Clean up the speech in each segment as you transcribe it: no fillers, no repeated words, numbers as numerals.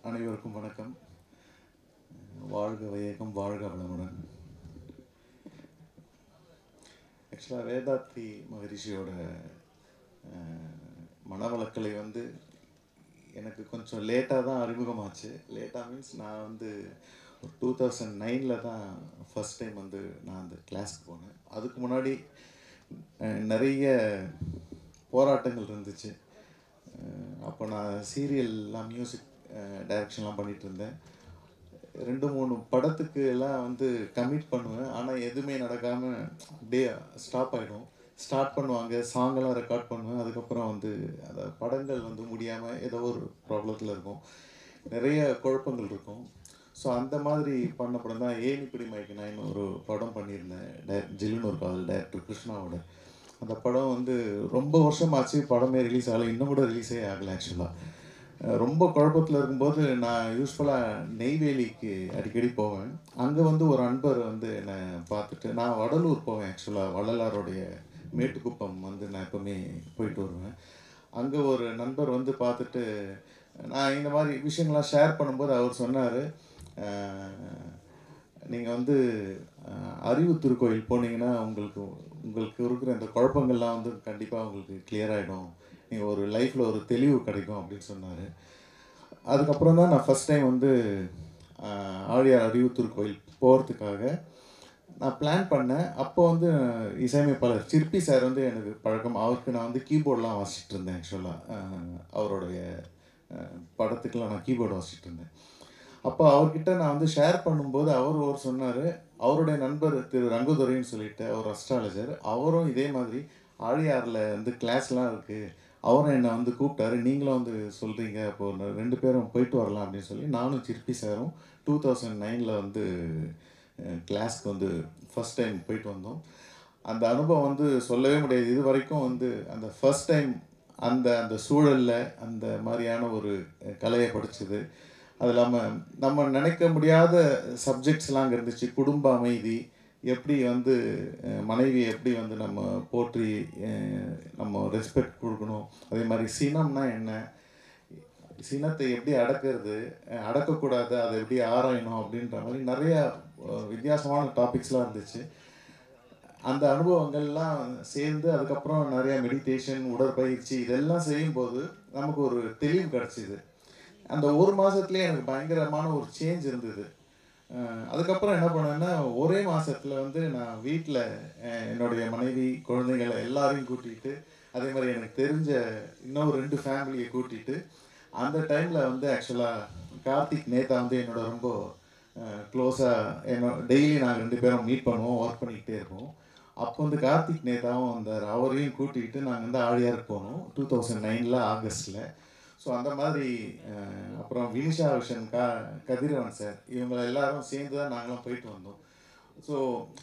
அனைவருக்கும் வணக்கம். வாழ்க வையகம், வாழ்க வளமுடன். ஆக்சுவலாக வேதாத்ரி மகரிஷியோட மனவளக்கலை வந்து எனக்கு கொஞ்சம் லேட்டாக தான் அறிமுகமாச்சு. லேட்டாக மீன்ஸ் நான் வந்து 2009 தான் ஃபஸ்ட் டைம் வந்து நான் அந்த கிளாஸ்க்கு போனேன். அதுக்கு முன்னாடி நிறைய போராட்டங்கள் இருந்துச்சு. அப்போ நான் சீரியல்லாம் மியூசிக் டைரக்ஷன்லாம் பண்ணிகிட்டு இருந்தேன். 2-3 படத்துக்கு எல்லாம் வந்து கமிட் பண்ணுவேன். ஆனால் எதுவுமே நடக்காமல் அப்படியே ஸ்டாப் ஆகிடும். ஸ்டார்ட் பண்ணுவாங்க, சாங்கெல்லாம் ரெக்கார்ட் பண்ணுவேன். அதுக்கப்புறம் வந்து அந்த படங்கள் வந்து முடியாமல் ஏதோ ஒரு ப்ராப்ளத்தில் இருக்கும். நிறைய குழப்பங்கள் இருக்கும். ஸோ அந்த மாதிரி பண்ண படம் தான் ஏனிப்படி மைக்கு ஒரு படம் பண்ணியிருந்தேன். ஜில்லுன்னு ஒரு காதல், டைரக்டர் கிருஷ்ணாவோட. அந்த படம் வந்து ரொம்ப வருஷமாச்சு, படமே ரிலீஸ் ஆகலை. இன்னும் கூட ரிலீஸே ஆகலை. ஆக்சுவலாக ரொம்ப குழப்பத்தில் இருக்கும்போது நான் யூஸ்வலாக நெய்வேலிக்கு அடிக்கடி போவேன். அங்கே வந்து ஒரு அன்பர் வந்து என்னை பார்த்துட்டு, நான் வடலூர் போவேன். ஆக்சுவலாக வள்ளலாருடைய மேட்டுக்குப்பம் வந்து நான் எப்போவுமே போயிட்டு வருவேன். அங்கே ஒரு நண்பர் வந்து பார்த்துட்டு, நான் இந்த மாதிரி விஷயங்கள்லாம் ஷேர் பண்ணும்போது அவர் சொன்னார், நீங்கள் வந்து அறிவு திருக்கோயில் போனீங்கன்னா உங்களுக்கு இருக்கிற இந்த குழப்பங்கள்லாம் வந்து கண்டிப்பாக உங்களுக்கு கிளியர் ஆகிடும். நீங்கள் ஒரு லைஃப்பில் ஒரு தெளிவு கிடைக்கும் அப்படின்னு சொன்னார். அதுக்கப்புறம் தான் நான் ஃபஸ்ட் டைம் வந்து ஆழியார் அறிவுத்தூர் கோயில் போகிறதுக்காக நான் பிளான் பண்ணேன். அப்போ வந்து இசையமைப்பாளர் சிற்பி சார் வந்து எனக்கு பழக்கம். அவருக்கு நான் வந்து கீபோர்டெலாம் வாசிச்சுட்டு இருந்தேன். ஆக்சுவலாக அவருடைய படத்துக்கெலாம் நான் கீபோர்டு வாசிச்சுட்டு இருந்தேன். அப்போ அவர்கிட்ட நான் வந்து ஷேர் பண்ணும்போது அவர் சொன்னார், அவருடைய நண்பர் திரு ரங்கதுரைன்னு சொல்லிட்டு அவர் அஸ்ட்ராலஜர், அவரும் இதே மாதிரி ஆழியாரில் வந்து கிளாஸ்லாம் இருக்குது, அவரும் என்னை வந்து கூப்பிட்டாரு, நீங்களும் வந்து சொல்கிறீங்க, அப்போது 2 பேரும் போயிட்டு வரலாம் அப்படின்னு சொல்லி நானும் சிற்பி சாரும் 2009 வந்து கிளாஸ்க்கு வந்து ஃபஸ்ட் டைம் போயிட்டு வந்தோம். அந்த அனுபவம் வந்து சொல்லவே முடியாது. இது வரைக்கும் வந்து அந்த ஃபஸ்ட் டைம் அந்த அந்த சூழலில் அந்த மாதிரியான ஒரு கலையை படித்தது. அது இல்லாமல் நம்ம நினைக்க முடியாத சப்ஜெக்ட்ஸ்லாம் அங்கே இருந்துச்சு. குடும்ப அமைதி, எப்படி வந்து மனைவியை எப்படி வந்து நம்ம போற்றி நம்ம ரெஸ்பெக்ட் கொடுக்கணும், அதே மாதிரி சினம்னா என்ன, சினத்தை எப்படி அடக்கிறது, அடக்கக்கூடாது, அதை எப்படி ஆராயணும் அப்படின்ற மாதிரி நிறையா வித்தியாசமான டாபிக்ஸ்லாம் இருந்துச்சு. அந்த அனுபவங்கள்லாம் சேர்ந்து அதுக்கப்புறம் நிறையா மெடிடேஷன், உடற்பயிற்சி இதெல்லாம் செய்யும்போது நமக்கு ஒரு தெளிவு கிடச்சிது. அந்த ஒரு மாதத்துலேயே எனக்கு பயங்கரமான ஒரு சேஞ்ச் இருந்தது. அதுக்கப்புறம் என்ன பண்ணேன்னா, ஒரே மாதத்தில் வந்து நான் வீட்டில் என்னுடைய மனைவி, குழந்தைகளை எல்லாரையும் கூட்டிகிட்டு, அதே மாதிரி எனக்கு தெரிஞ்ச இன்னும் 2 ஃபேமிலியை கூட்டிகிட்டு, அந்த டைமில் வந்து ஆக்சுவலாக கார்த்திக் நேதா வந்து என்னோட ரொம்ப க்ளோஸாக டெய்லி நாங்கள் 2 பேரும் மீட் பண்ணுவோம், ஒர்க் பண்ணிக்கிட்டே இருப்போம். அப்போ வந்து கார்த்திக் நேதாவும் வந்தார். அவரையும் கூட்டிகிட்டு நாங்கள் வந்து ஆழியாருக்கு போனோம் 2009 ஆகஸ்ட்டில். ஸோ அந்த மாதிரி அப்புறம் வினிஷா விஷன், கதிரவன் சார், இவங்க எல்லாரும் சேர்ந்து தான் நாங்களாம் போயிட்டு வந்தோம். ஸோ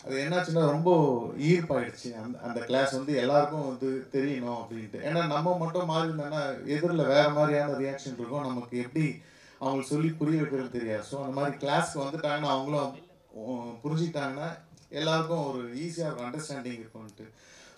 அது என்னாச்சுன்னா ரொம்ப ஈர்ப்பாயிடுச்சு. அந்த அந்த கிளாஸ் வந்து எல்லாருக்கும் வந்து தெரியணும் அப்படின்ட்டு. ஏன்னா நம்ம மட்டும் மாறி இருந்தோன்னா எதிரில் வேறு மாதிரியான ரியாக்ஷன் இருக்கும். நமக்கு எப்படி அவங்களுக்கு சொல்லி புரிய வைக்கிறது தெரியாது. ஸோ அந்த மாதிரி கிளாஸ்க்கு வந்துட்டாங்கன்னா அவங்களும் புரிஞ்சுக்கிட்டாங்கன்னா எல்லாருக்கும் ஒரு ஈஸியாக ஒரு அண்டர்ஸ்டாண்டிங் இருக்கும்ன்ட்டு.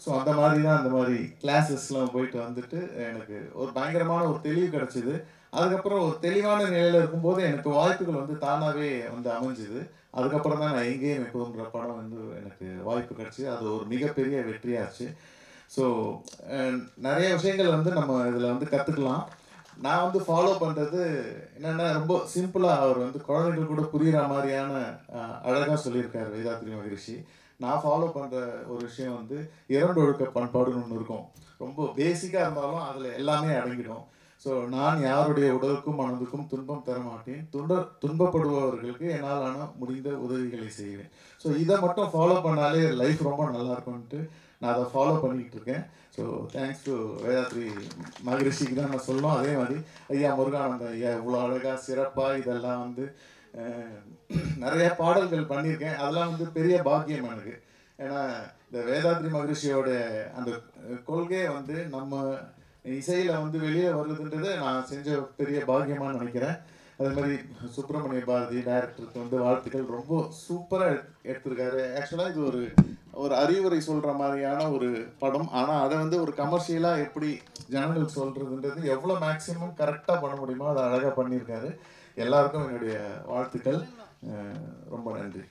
ஸோ அந்த மாதிரி தான் அந்த மாதிரி கிளாஸஸ்லாம் போயிட்டு வந்துட்டு எனக்கு ஒரு பயங்கரமான ஒரு தெளிவு கிடச்சிது. அதுக்கப்புறம் ஒரு தெளிவான நிலையில் இருக்கும்போது எனக்கு வாய்ப்புகள் வந்து தானாகவே வந்து அமைஞ்சுது. அதுக்கப்புறம் தான் நான் எங்கேயும் எப்போதுன்ற படம் வந்து எனக்கு வாய்ப்பு கிடச்சிது. அது ஒரு மிகப்பெரிய வெற்றியாச்சு. ஸோ நிறைய விஷயங்கள் வந்து நம்ம இதில் வந்து கற்றுக்கலாம். நான் வந்து ஃபாலோ பண்ணுறது என்னென்னா, ரொம்ப சிம்பிளாக அவர் வந்து குழந்தைகள் கூட புரிகிற மாதிரியான அழகாக சொல்லியிருக்காரு வேதாத்ரி மகரிஷி. நான் ஃபாலோ பண்ணுற ஒரு விஷயம் வந்து இரண்டொழுக்க பண்பாடுன்னு ஒன்று இருக்கும். ரொம்ப பேசிக்காக இருந்தாலும் அதில் எல்லாமே அடங்கிடும். ஸோ நான் யாருடைய உடலுக்கும் மனதுக்கும் துன்பம் தர மாட்டேன், துன்பப்படுபவர்களுக்கு என்னால் முடிந்த உதவிகளை செய்வேன். ஸோ இதை மட்டும் ஃபாலோ பண்ணாலே லைஃப் ரொம்ப நல்லாயிருக்கும்ன்ட்டு நான் அதை ஃபாலோ பண்ணிக்கிட்டு இருக்கேன். ஸோ தேங்க்ஸ் டு வேதாத்ரி மகரிஷிக்கு தான் நான் சொல்லணும். அதே மாதிரி ஐயா முருகானந்த ஐயா இவ்வளோ அழகாக சிறப்பாக இதெல்லாம் வந்து நிறைய பாடல்கள் பண்ணியிருக்கேன். அதெல்லாம் வந்து பெரிய பாக்கியம் எனக்கு. ஏன்னா இந்த வேதாத்ரி மகரிஷியோட அந்த கொள்கையை வந்து நம்ம இசையில் வந்து வெளியே வருதுன்றது நான் செஞ்ச பெரிய பாக்கியமாக நினைக்கிறேன். அதே மாதிரி சுப்பிரமணிய பாரதி டைரக்டருக்கு வந்து வாழ்த்துக்கள். ரொம்ப சூப்பராக எடுத்திருக்காரு. ஆக்சுவலாக இது ஒரு அறிவுரை சொல்கிற மாதிரியான ஒரு படம். ஆனால் அதை வந்து ஒரு கமர்ஷியலாக எப்படி ஜனங்களுக்கு சொல்கிறதுன்றது எவ்வளோ மேக்ஸிமம் கரெக்டாக பண்ண முடியுமோ அதை அழகாக பண்ணியிருக்காரு. எல்லாருக்கும் என்னுடைய வாழ்த்துக்கள். ரொம்ப நன்றி.